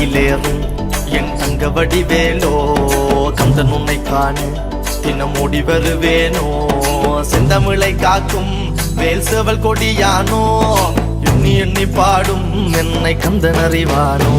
மயிலேறும் என் தங்க வடிவேலோ கந்தன் உன்னை காண தினம் ஓடி வருவேனோ செந்தமிழை காக்கும் வேல் சேவல் கொடியானோ எண்ணி எண்ணி பாடும் என்னை கந்தன் அறிவானோ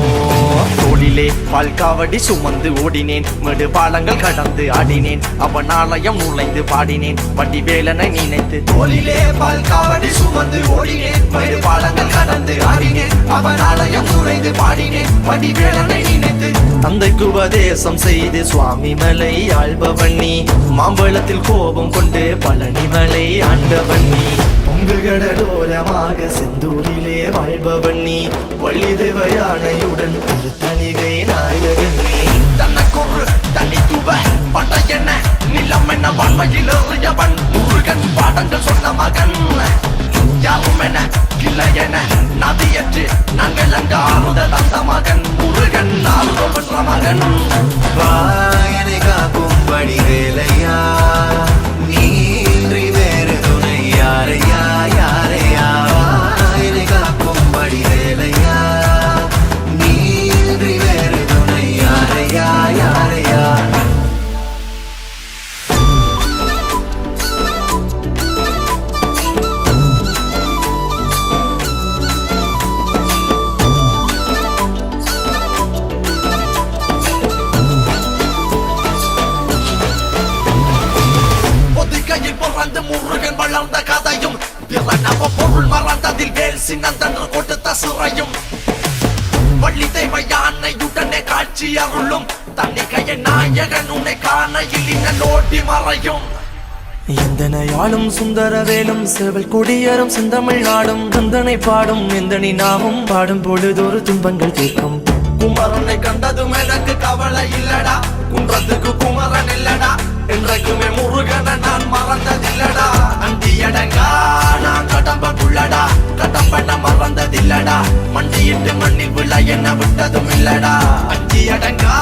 தோளிலே பால்காவடி சுமந்து ஓடினேன் மேடு பாலங்கள் கடந்து ஆடினேன் அவன் ஆலயம் நுழைந்து பாடினேன் வடிவேலனை நினைத்து தோளிலே பால்காவடி சுமந்து ஓடினேன் மேடு பாலங்கள் கடந்து ஆடினேன் அவன் ஆலயம் நுழைந்து பாடினேன் வடிவேலனை நினைத்து தந்தைக்கு உபதேசம் செய்து சுவாமி மலை ஆள்பவன் நீ மாம்பழத்தில் கோபம் கொண்டு பழனி மலை ஆண்டவன் நீ கடலோரமாக செந்தூரிலே வாழ்பவன் நீ வள்ளி தேவயானையுடன் திருத்தணிகை நாயகன் நீ தனக்கொரு தனித்துவ படையென நிலம் என வாழ்வையில் எறியவன் முருகன் பாடங்கள் சொன்ன மகன் யாரும் என இல்லை என நதியற்று நாங்கள் அங்க ஆறுதல் தந்த மகன் முருகன் ஆறுதல் பெற்ற மகன் வாயனை காக்கும் வடிவேலையா நீன்றி வேறு துணை யாரையா யாரையா வாயனை காக்கும் வடிவேலையா நீன்றி வேறு துணை யாரையா யாரையா முருகன் வளர்ந்த கதையும் பிறனவ பொருள் மறந்ததில் வேல் சின்னந்தன்று கொடுத்த சிறையும் வள்ளி தெய்வ யானையுடனே காட்சி அருளும் தன்னிகைய நாயகன் உன்னை காணையில் இன்னோட்டி மறையும் எந்தனையாளும் சுந்தரவேலும் சேவல் கொடியரும் செந்தமிழ் நாடும் கந்தனை பாடும் எந்தனி நாமும் பாடும் பொழுதொரு துன்பங்கள் தீர்க்கும் குமரனை கண்டதும் எனக்கு கவலை இல்லடா குன்றத்துக்கு குமரன் இல்லடா என்றைக்குமே முருகனை நான் மறந்ததில்லடா அண்டியடங்கா நான் கடம்பக்குள்ளடா கடம்பன மறந்ததில்லடா மண்டியிட்டு மண்ணில் விழ என்ன விட்டதும் இல்லடா அண்டியடங்கா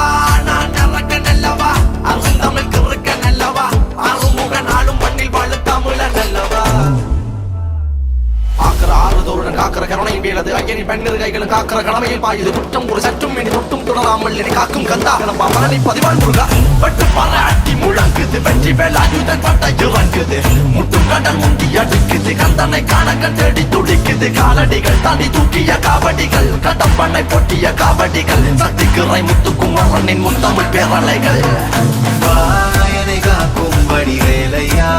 நான் இறக்க நல்லவா அருந்தமிழ் கிறுக்க நல்லவா அருமுக நாளும் மண்ணில் வாழ தமிழ நல்லவா ஆறுதோருடன் காக்கிற கருணையின் வேலது ஐயனின் பெண்ணிரு கைகளும் காக்கிற கடமையில் பாயுது குற்றம் ஒரு சற்றும் இனி தொட்டும் தொடராமல் என்னை காக்கும் கந்தா நம்ம மரணை பதிவான் முருகா வெட்டு பாராட்டி முழங்குது வெற்றி வேலாயுதன் பட்ட இறங்குது முட்டும் கடல் முந்தி அடுக்குது கந்தனை காண கண்டடி துடிக்குது காலடிகள் தாண்டி தூக்கிய காவடிகள் கடம்பனை பொட்டிய காவடிகள் சக்திக்கிறை முத்துக்குமரனின் முத்தமிழ் பேரலைகள் வாயனை காக்கும் வடிவேலையா